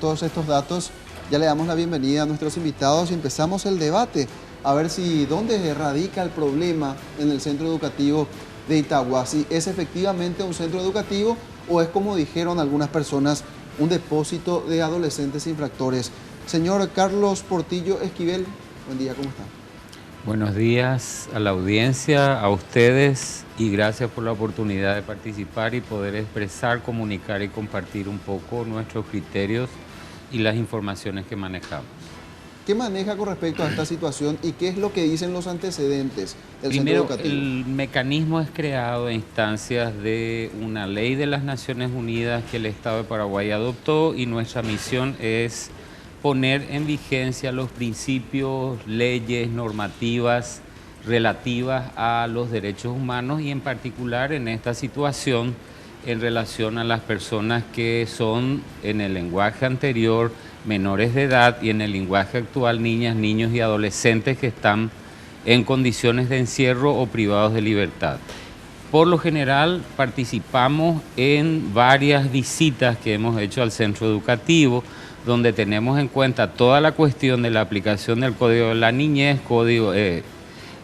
todos estos datos. Ya le damos la bienvenida a nuestros invitados y empezamos el debate. A ver si dónde radica el problema en el centro educativo de Itagua. Si es efectivamente un centro educativo o es, como dijeron algunas personas, un depósito de adolescentes infractores. Señor Carlos Portillo Esquivel, buen día, ¿cómo está? Buenos días a la audiencia, a ustedes, y gracias por la oportunidad de participar y poder expresar, comunicar y compartir un poco nuestros criterios y las informaciones que manejamos. ¿Qué maneja con respecto a esta situación y qué es lo que dicen los antecedentes del Primero, centro educativo? el mecanismo es creado en instancias de una ley de las Naciones Unidas que el Estado de Paraguay adoptó, y nuestra misión es poner en vigencia los principios, leyes, normativas relativas a los derechos humanos, y en particular en esta situación en relación a las personas que son, en el lenguaje anterior, menores de edad, y en el lenguaje actual, niñas, niños y adolescentes que están en condiciones de encierro o privados de libertad. Por lo general participamos en varias visitas que hemos hecho al centro educativo, donde tenemos en cuenta toda la cuestión de la aplicación del Código de la Niñez,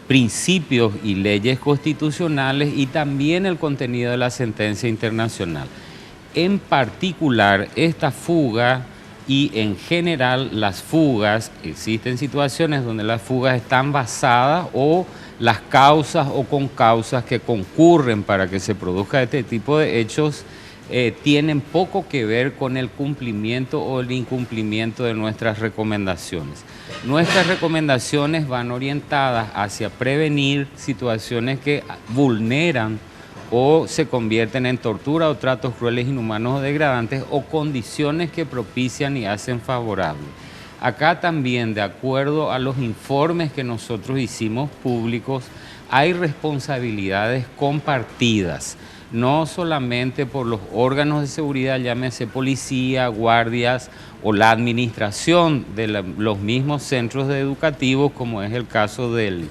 principios y leyes constitucionales, y también el contenido de la sentencia internacional. En particular, esta fuga y en general las fugas, existen situaciones donde las fugas están basadas o las causas o con causas que concurren para que se produzca este tipo de hechos tienen poco que ver con el cumplimiento o el incumplimiento de nuestras recomendaciones. Nuestras recomendaciones van orientadas hacia prevenir situaciones que vulneran o se convierten en tortura o tratos crueles, inhumanos o degradantes, o condiciones que propician y hacen favorable. Acá también, de acuerdo a los informes que nosotros hicimos públicos, hay responsabilidades compartidas, no solamente por los órganos de seguridad, llámese policía, guardias o la administración de los mismos centros educativos, como es el caso de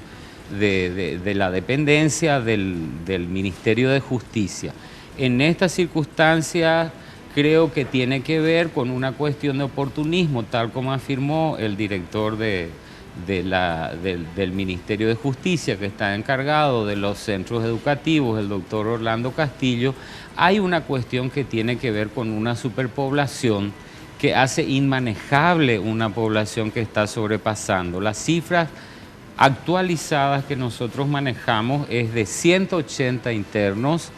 la dependencia del Ministerio de Justicia. En estas circunstancias creo que tiene que ver con una cuestión de oportunismo, tal como afirmó el director del Ministerio de Justicia, que está encargado de los centros educativos, el doctor Orlando Castillo. Hay una cuestión que tiene que ver con una superpoblación que hace inmanejable una población que está sobrepasando. Las cifras actualizadas que nosotros manejamos es de 180 internos,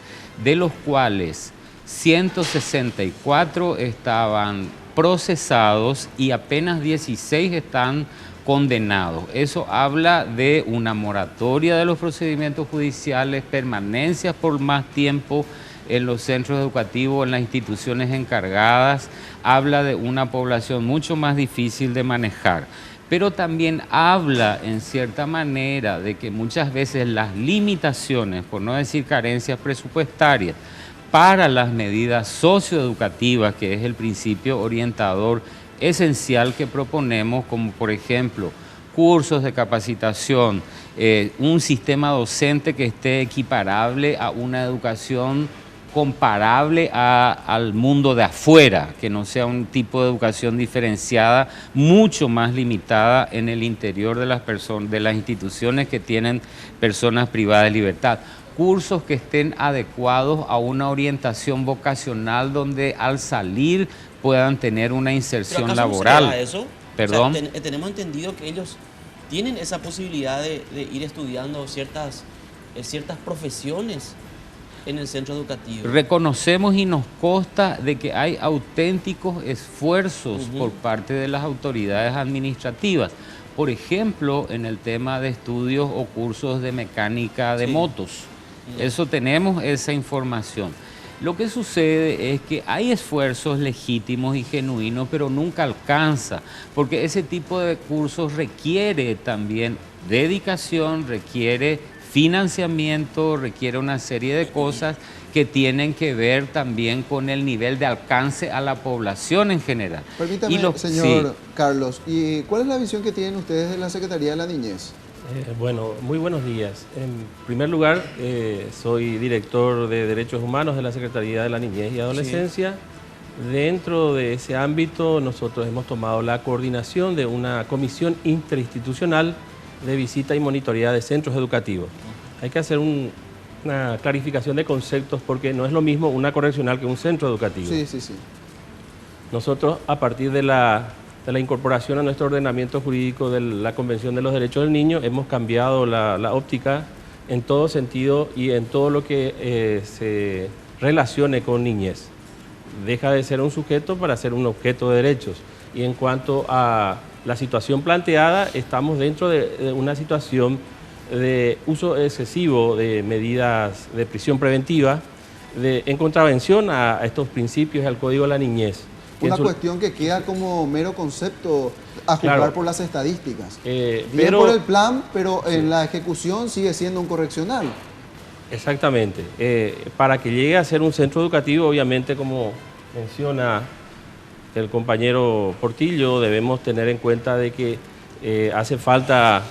de los cuales 164 estaban procesados y apenas 16 están condenados. Eso habla de una moratoria de los procedimientos judiciales, permanencias por más tiempo en los centros educativos, en las instituciones encargadas, habla de una población mucho más difícil de manejar. Pero también habla, en cierta manera, de que muchas veces las limitaciones, por no decir carencias presupuestarias, para las medidas socioeducativas, que es el principio orientador esencial que proponemos, como por ejemplo cursos de capacitación, un sistema docente que esté equiparable a una educación comparable al mundo de afuera, que no sea un tipo de educación diferenciada, mucho más limitada en el interior de las instituciones que tienen personas privadas de libertad. Cursos que estén adecuados a una orientación vocacional donde al salir puedan tener una inserción laboral. ¿No se da eso? ¿Perdón? O sea, tenemos entendido que ellos tienen esa posibilidad de ir estudiando ciertas profesiones en el centro educativo. Reconocemos y nos consta de que hay auténticos esfuerzos por parte de las autoridades administrativas. Por ejemplo, en el tema de estudios o cursos de mecánica de motos. Eso tenemos esa información. Lo que sucede es que hay esfuerzos legítimos y genuinos, pero nunca alcanza, porque ese tipo de cursos requiere también dedicación, requiere financiamiento, requiere una serie de cosas que tienen que ver también con el nivel de alcance a la población en general. Permítame, señor Carlos, ¿y cuál es la visión que tienen ustedes de la Secretaría de la Niñez? Bueno, muy buenos días. En primer lugar, soy director de Derechos Humanos de la Secretaría de la Niñez y Adolescencia. Dentro de ese ámbito, nosotros hemos tomado la coordinación de una comisión interinstitucional de visita y monitoría de centros educativos. Hay que hacer una clarificación de conceptos porque no es lo mismo una correccional que un centro educativo. Sí, sí, sí. Nosotros, a partir de la incorporación a nuestro ordenamiento jurídico de la Convención de los Derechos del Niño, hemos cambiado la óptica en todo sentido y en todo lo que se relacione con niñez. Deja de ser un sujeto para ser un objeto de derechos. Y en cuanto a la situación planteada, estamos dentro de una situación de uso excesivo de medidas de prisión preventiva en contravención a estos principios y al Código de la Niñez. Una cuestión que queda como mero concepto a juzgar Claro. por las estadísticas. Bien Pero- por el plan, pero en la ejecución sigue siendo un correccional. Exactamente. Para que llegue a ser un centro educativo, obviamente, como menciona el compañero Portillo, debemos tener en cuenta de que hace falta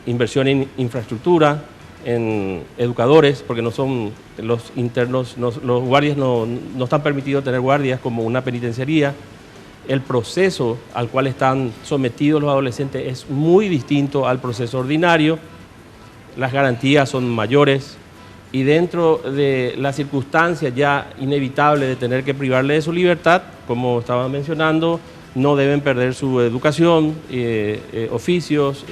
inversión en infraestructura, en educadores, porque no son los internos, los guardias no están permitidos tener guardias como una penitenciaría. El proceso al cual están sometidos los adolescentes es muy distinto al proceso ordinario. Las garantías son mayores y dentro de las circunstancias ya inevitables de tener que privarle de su libertad, como estaba mencionando, no deben perder su educación, oficios,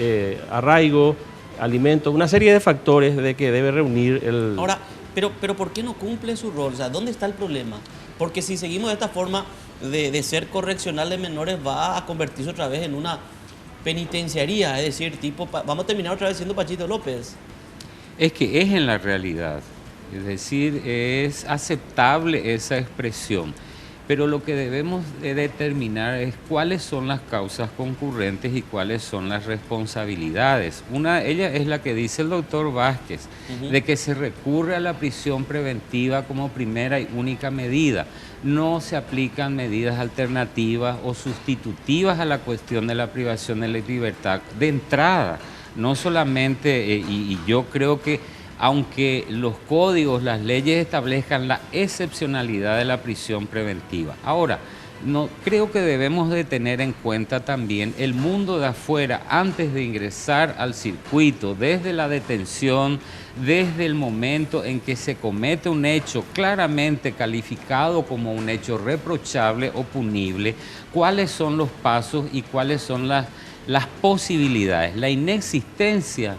arraigo, alimentos, una serie de factores de que debe reunir el... Ahora, pero ¿por qué no cumple su rol? O sea, ¿dónde está el problema? Porque si seguimos de esta forma de ser correccional de menores, va a convertirse otra vez en una penitenciaría, es decir, tipo, vamos a terminar otra vez siendo Pachito López. Es que es en la realidad, es decir, es aceptable esa expresión, pero lo que debemos de determinar es cuáles son las causas concurrentes y cuáles son las responsabilidades. Ella es la que dice el doctor Vázquez, de que se recurre a la prisión preventiva como primera y única medida. No se aplican medidas alternativas o sustitutivas a la cuestión de la privación de la libertad de entrada. No solamente, y yo creo que aunque los códigos, las leyes establezcan la excepcionalidad de la prisión preventiva. Ahora, no, creo que debemos de tener en cuenta también el mundo de afuera antes de ingresar al circuito, desde la detención, desde el momento en que se comete un hecho claramente calificado como un hecho reprochable o punible, cuáles son los pasos y cuáles son las posibilidades. La inexistencia,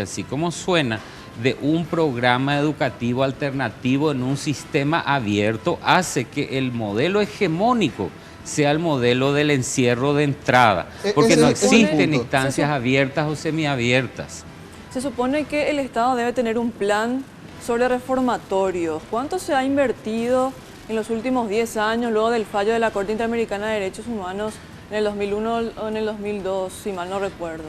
así como suena, de un programa educativo alternativo en un sistema abierto hace que el modelo hegemónico sea el modelo del encierro de entrada, porque no existen instancias abiertas o semiabiertas. Se supone que el Estado debe tener un plan sobre reformatorio. ¿Cuánto se ha invertido en los últimos 10 años, luego del fallo de la Corte Interamericana de Derechos Humanos en el 2001 o en el 2002, si mal no recuerdo?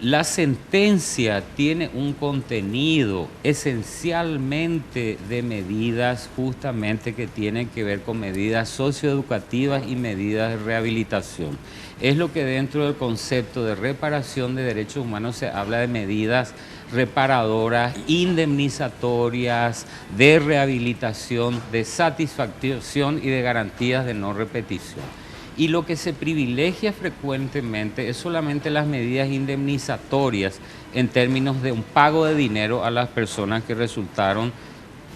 La sentencia tiene un contenido esencialmente de medidas justamente que tienen que ver con medidas socioeducativas y medidas de rehabilitación. Es lo que dentro del concepto de reparación de derechos humanos se habla de medidas reparadoras, indemnizatorias, de rehabilitación, de satisfacción y de garantías de no repetición. Y lo que se privilegia frecuentemente es solamente las medidas indemnizatorias en términos de un pago de dinero a las personas que resultaron,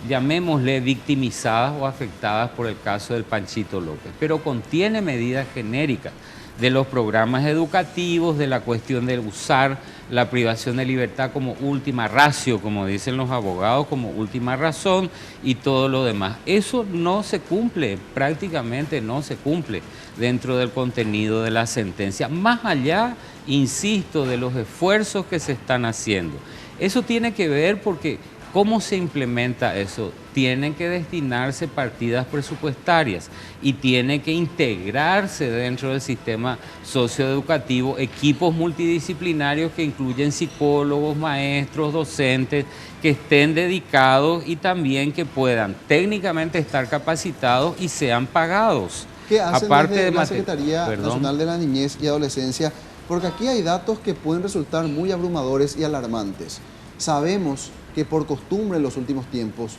llamémosle, victimizadas o afectadas por el caso del Panchito López, pero contiene medidas genéricas de los programas educativos, de la cuestión de usar la privación de libertad como última ratio, como dicen los abogados, como última razón y todo lo demás. Eso no se cumple, prácticamente no se cumple dentro del contenido de la sentencia, más allá, insisto, de los esfuerzos que se están haciendo. Eso tiene que ver porque ¿cómo se implementa eso? Tienen que destinarse partidas presupuestarias y tiene que integrarse dentro del sistema socioeducativo equipos multidisciplinarios que incluyen psicólogos, maestros, docentes, que estén dedicados y también que puedan técnicamente estar capacitados y sean pagados. ¿Qué hacen Aparte desde de la Secretaría Perdón. Nacional de la Niñez y Adolescencia? Porque aquí hay datos que pueden resultar muy abrumadores y alarmantes. Sabemos que por costumbre en los últimos tiempos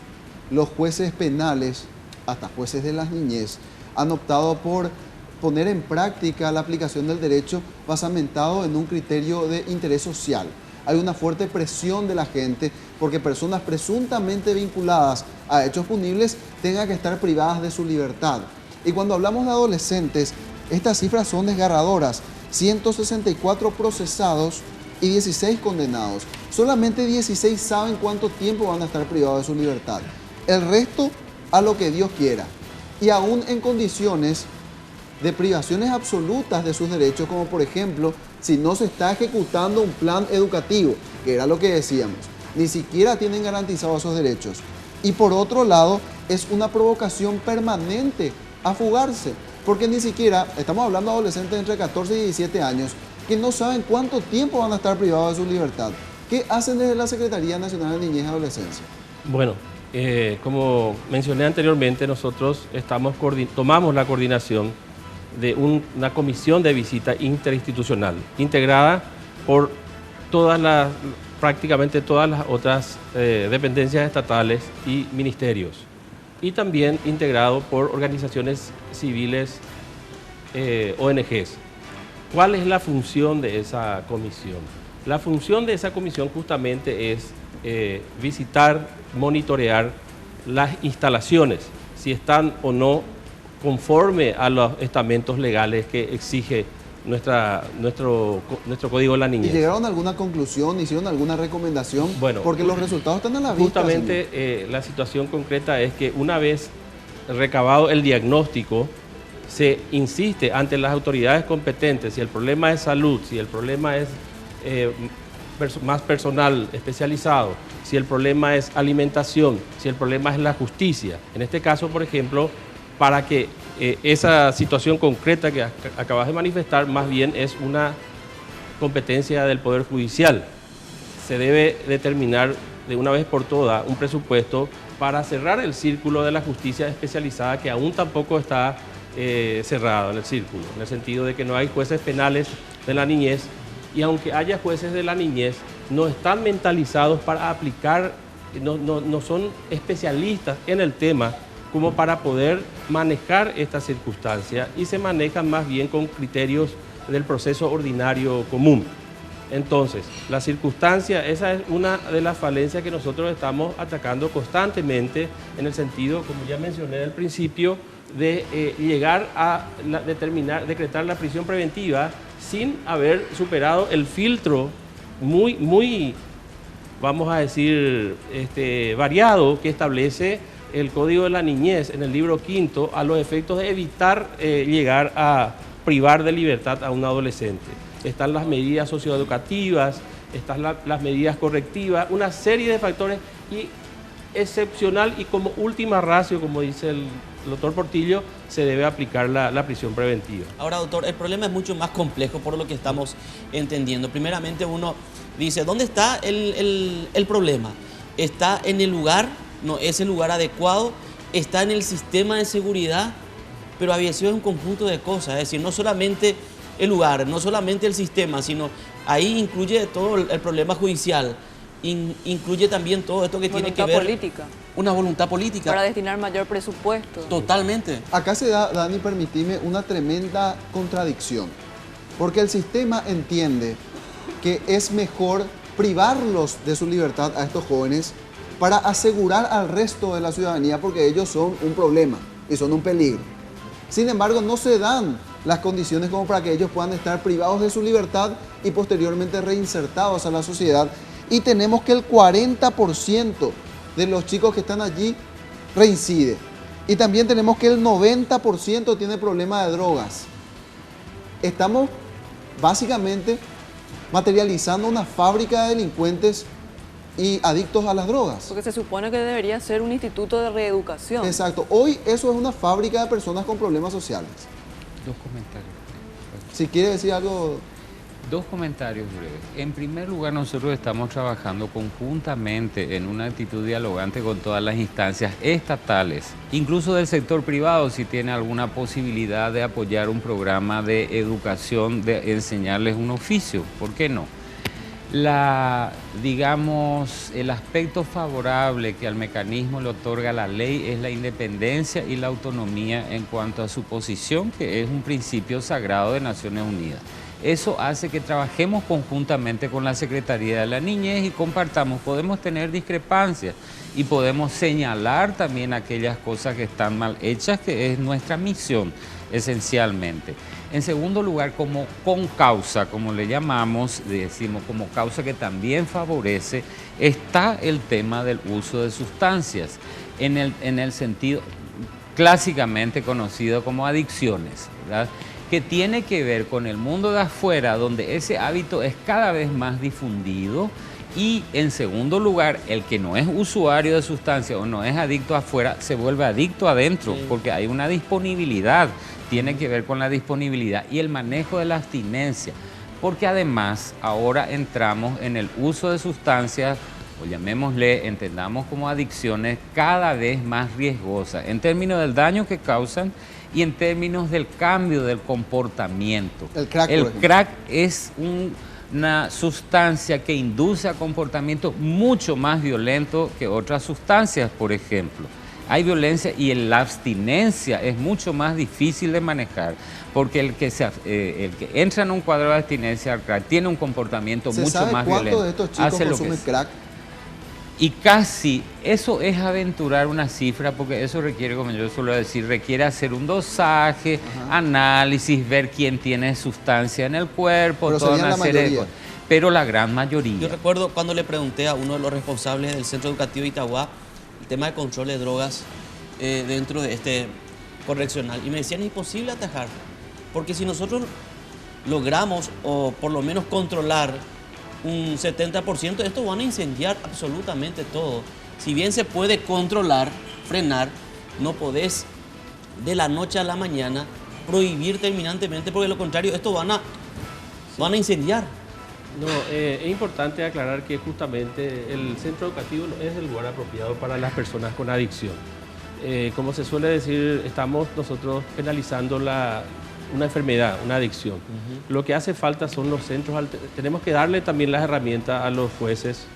los jueces penales hasta jueces de la niñez, han optado por poner en práctica la aplicación del derecho basamentado en un criterio de interés social. Hay una fuerte presión de la gente porque personas presuntamente vinculadas a hechos punibles tengan que estar privadas de su libertad. Y cuando hablamos de adolescentes, estas cifras son desgarradoras. 164 procesados y 16 condenados. Solamente 16 saben cuánto tiempo van a estar privados de su libertad. El resto a lo que Dios quiera. Y aún en condiciones de privaciones absolutas de sus derechos, como por ejemplo, si no se está ejecutando un plan educativo, que era lo que decíamos, ni siquiera tienen garantizados esos derechos. Y por otro lado, es una provocación permanente a fugarse, porque ni siquiera, estamos hablando de adolescentes entre 14 y 17 años, que no saben cuánto tiempo van a estar privados de su libertad. ¿Qué hacen desde la Secretaría Nacional de Niñez y Adolescencia? Bueno, como mencioné anteriormente, nosotros tomamos la coordinación de una comisión de visita interinstitucional, integrada por prácticamente todas las otras dependencias estatales y ministerios, y también integrado por organizaciones civiles, ONGs. ¿Cuál es la función de esa comisión? La función de esa comisión justamente es visitar, monitorear las instalaciones, si están o no conforme a los estamentos legales que exige nuestro Código de la Niñez. ¿Y llegaron a alguna conclusión, hicieron alguna recomendación? Bueno, porque los resultados están a la vista. Justamente la situación concreta es que una vez recabado el diagnóstico, se insiste ante las autoridades competentes, si el problema es salud, si el problema es más personal especializado, si el problema es alimentación, si el problema es la justicia. En este caso, por ejemplo, para que esa situación concreta que acabas de manifestar, más bien es una competencia del Poder Judicial. Se debe determinar de una vez por todas un presupuesto para cerrar el círculo de la justicia especializada, que aún tampoco está cerrado en el círculo, en el sentido de que no hay jueces penales de la niñez, y aunque haya jueces de la niñez, no están mentalizados para aplicar, no son especialistas en el tema como para poder manejar esta circunstancia, y se manejan más bien con criterios del proceso ordinario común. Entonces, la circunstancia, esa es una de las falencias que nosotros estamos atacando constantemente, en el sentido, como ya mencioné al principio, de llegar a decretar la prisión preventiva sin haber superado el filtro muy, vamos a decir, variado que establece el Código de la Niñez en el libro 5 a los efectos de evitar llegar a privar de libertad a un adolescente. Están las medidas socioeducativas, están las medidas correctivas, una serie de factores, y excepcional y como última ratio, como dice el doctor Portillo, se debe aplicar la prisión preventiva. Ahora, doctor, el problema es mucho más complejo por lo que estamos entendiendo. Primeramente, uno dice, ¿dónde está el problema? ¿Está en el lugar? ¿No es el lugar adecuado? ¿Está en el sistema de seguridad? Pero aviación es un conjunto de cosas, es decir, no solamente el lugar, no solamente el sistema, sino ahí incluye todo el problema judicial, incluye también todo esto que tiene que ver... política. Una voluntad política. Para destinar mayor presupuesto. Totalmente. Acá se da, Dani, permitime, una tremenda contradicción, porque el sistema entiende que es mejor privarlos de su libertad a estos jóvenes para asegurar al resto de la ciudadanía, porque ellos son un problema y son un peligro. Sin embargo, no se dan las condiciones como para que ellos puedan estar privados de su libertad y posteriormente reinsertados a la sociedad. Y tenemos que el 40% de los chicos que están allí reincide. Y también tenemos que el 90% tiene problemas de drogas. Estamos básicamente materializando una fábrica de delincuentes y adictos a las drogas. Porque se supone que debería ser un instituto de reeducación. Exacto. Hoy eso es una fábrica de personas con problemas sociales. Dos comentarios. Si quiere decir algo... Dos comentarios breves. En primer lugar, nosotros estamos trabajando conjuntamente en una actitud dialogante con todas las instancias estatales, incluso del sector privado, si tiene alguna posibilidad de apoyar un programa de educación, de enseñarles un oficio, ¿por qué no? Digamos, el aspecto favorable que al mecanismo le otorga la ley es la independencia y la autonomía en cuanto a su posición, que es un principio sagrado de Naciones Unidas. Eso hace que trabajemos conjuntamente con la Secretaría de la Niñez y compartamos. Podemos tener discrepancias y podemos señalar también aquellas cosas que están mal hechas, que es nuestra misión esencialmente. En segundo lugar, como con causa, como le llamamos, decimos como causa que también favorece, está el tema del uso de sustancias, en el sentido clásicamente conocido como adicciones, ¿verdad? Que tiene que ver con el mundo de afuera, donde ese hábito es cada vez más difundido, y en segundo lugar, el que no es usuario de sustancias o no es adicto afuera, se vuelve adicto adentro, sí, porque hay una disponibilidad, tiene que ver con la disponibilidad y el manejo de la abstinencia, porque además ahora entramos en el uso de sustancias, o llamémosle, entendamos como adicciones cada vez más riesgosas, en términos del daño que causan y en términos del cambio del comportamiento. El crack es una sustancia que induce a comportamientos mucho más violentos que otras sustancias, por ejemplo. Hay violencia y la abstinencia es mucho más difícil de manejar, porque el que entra en un cuadro de abstinencia al crack tiene un comportamiento mucho más violento. ¿Cuántos de estos chicos consumen crack? Y casi, eso es aventurar una cifra, porque eso requiere, como yo suelo decir, requiere hacer un dosaje, análisis, ver quién tiene sustancia en el cuerpo, pero toda una serie de cosas. Pero la gran mayoría. Yo recuerdo cuando le pregunté a uno de los responsables del Centro Educativo de Itagua el tema de control de drogas dentro de este correccional, y me decían, es imposible atajar, porque si nosotros logramos, o por lo menos controlar, un 70%, estos van a incendiar absolutamente todo. Si bien se puede controlar, frenar, no podés de la noche a la mañana prohibir terminantemente, porque de lo contrario, estos van a incendiar. No, es importante aclarar que justamente el centro educativo no es el lugar apropiado para las personas con adicción. Como se suele decir, estamos nosotros penalizando una enfermedad, una adicción. Lo que hace falta son los centros, tenemos que darle también las herramientas a los jueces,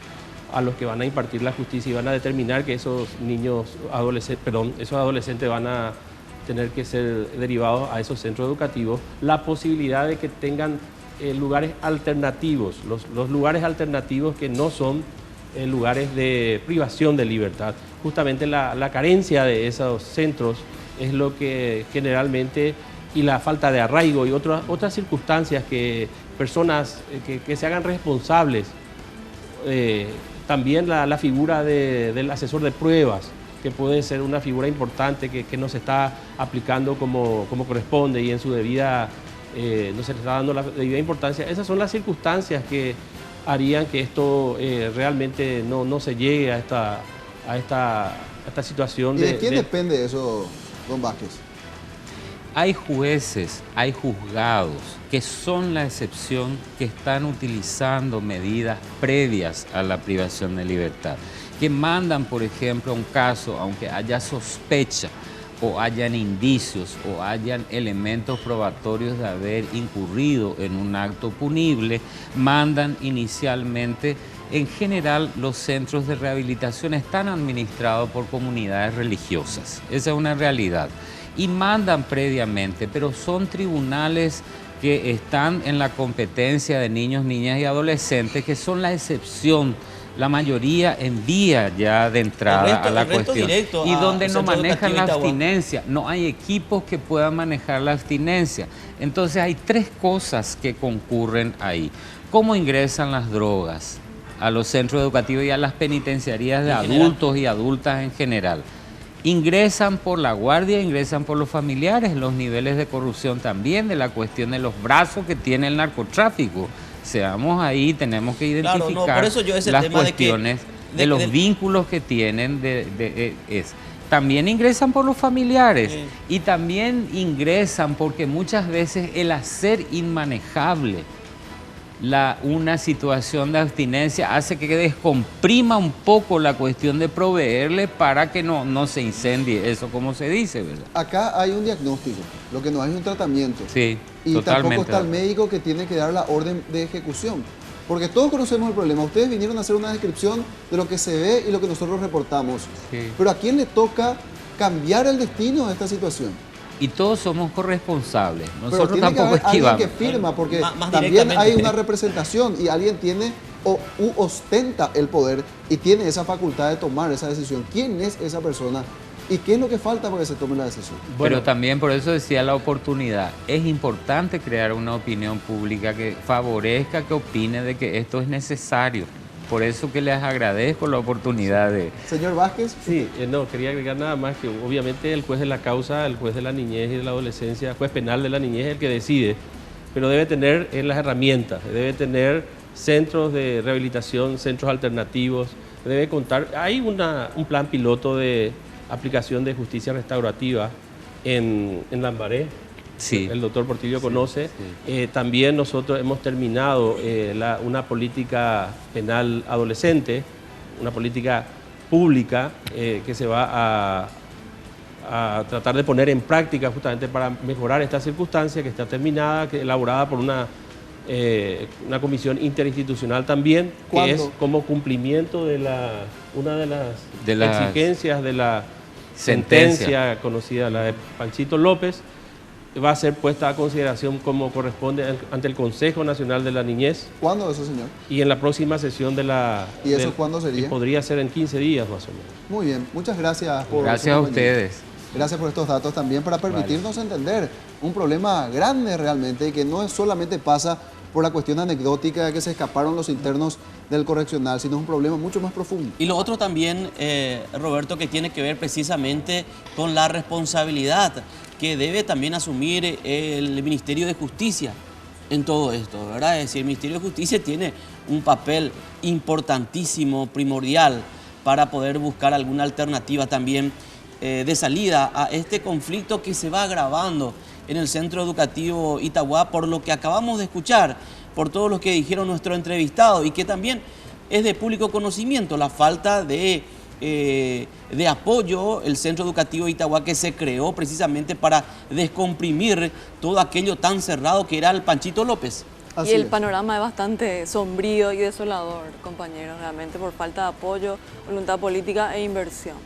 a los que van a impartir la justicia y van a determinar que esos esos adolescentes van a tener que ser derivados a esos centros educativos, la posibilidad de que tengan lugares alternativos, los lugares alternativos que no son lugares de privación de libertad. Justamente la carencia de esos centros es lo que generalmente, y la falta de arraigo y otras circunstancias que personas que se hagan responsables, también la figura del asesor de pruebas, que puede ser una figura importante que no se está aplicando como corresponde y en su debida, no se le está dando la debida importancia. Esas son las circunstancias que harían que esto realmente no se llegue a esta situación. ¿Y de quién depende eso, don Vázquez? Hay jueces, hay juzgados que son la excepción, que están utilizando medidas previas a la privación de libertad, que mandan, por ejemplo, un caso, aunque haya sospecha o hayan indicios o hayan elementos probatorios de haber incurrido en un acto punible, mandan inicialmente. En general, los centros de rehabilitación están administrados por comunidades religiosas, esa es una realidad, y mandan previamente, pero son tribunales que están en la competencia de niños, niñas y adolescentes, que son la excepción. La mayoría envía ya de entrada a la cuestión, y donde no manejan la abstinencia, no hay equipos que puedan manejar la abstinencia. Entonces hay tres cosas que concurren ahí. ¿Cómo ingresan las drogas a los centros educativos y a las penitenciarías de adultos y adultas en general? Ingresan por la guardia, ingresan por los familiares, los niveles de corrupción también, de la cuestión de los brazos que tiene el narcotráfico. Seamos ahí, tenemos que identificar por eso yo ese las tema cuestiones de los vínculos que tienen. También ingresan por los familiares, y también ingresan porque muchas veces el hacer inmanejable una situación de abstinencia hace que descomprima un poco la cuestión de proveerle para que no se incendie, eso como se dice, ¿verdad? Acá hay un diagnóstico, lo que no hay un tratamiento. Sí, y totalmente. Tampoco está el médico que tiene que dar la orden de ejecución. Porque todos conocemos el problema. Ustedes vinieron a hacer una descripción de lo que se ve y lo que nosotros reportamos. Sí. Pero ¿a quién le toca cambiar el destino de esta situación? Y todos somos corresponsables. Pero Nosotros tiene que tampoco haber alguien esquivamos. que firma, porque Más también directamente. hay una representación y alguien tiene o ostenta el poder y tiene esa facultad de tomar esa decisión. ¿Quién es esa persona? ¿Y qué es lo que falta para que se tome la decisión? Pero también por eso decía la oportunidad. Es importante crear una opinión pública que favorezca, que opine de que esto es necesario. Por eso que les agradezco la oportunidad de... Señor Vázquez, Sí, no, quería agregar nada más que obviamente el juez de la causa, el juez de la niñez y de la adolescencia, el juez penal de la niñez es el que decide, pero debe tener las herramientas, debe tener centros de rehabilitación, centros alternativos, debe contar, hay un plan piloto de aplicación de justicia restaurativa en Lambaré. Sí. El doctor Portillo conoce. También nosotros hemos terminado una política penal adolescente, una política pública que se va a tratar de poner en práctica justamente para mejorar esta circunstancia que está terminada, elaborada por una comisión interinstitucional también, que ¿Cuándo? es como cumplimiento de una de las exigencias de la sentencia conocida, la de Panchito López, va a ser puesta a consideración como corresponde ante el Consejo Nacional de la Niñez ¿cuándo eso, señor? y en la próxima sesión de la... ¿Y eso cuándo sería? Podría ser en 15 días más o menos. Muy bien, muchas gracias por Gracias su a ustedes. Gracias por estos datos también para permitirnos entender un problema grande realmente y que no solamente pasa por la cuestión anecdótica de que se escaparon los internos del correccional, sino es un problema mucho más profundo. Y lo otro también, Roberto, que tiene que ver precisamente con la responsabilidad que debe también asumir el Ministerio de Justicia en todo esto, ¿verdad? Es decir, el Ministerio de Justicia tiene un papel importantísimo, primordial, para poder buscar alguna alternativa también de salida a este conflicto que se va agravando en el Centro Educativo Itagua, por lo que acabamos de escuchar, por todo lo que dijeron nuestros entrevistados y que también es de público conocimiento, la falta de apoyo, el Centro Educativo Itagua que se creó precisamente para descomprimir todo aquello tan cerrado que era el Panchito López. Y el panorama es bastante sombrío y desolador, compañeros, realmente por falta de apoyo, voluntad política e inversión.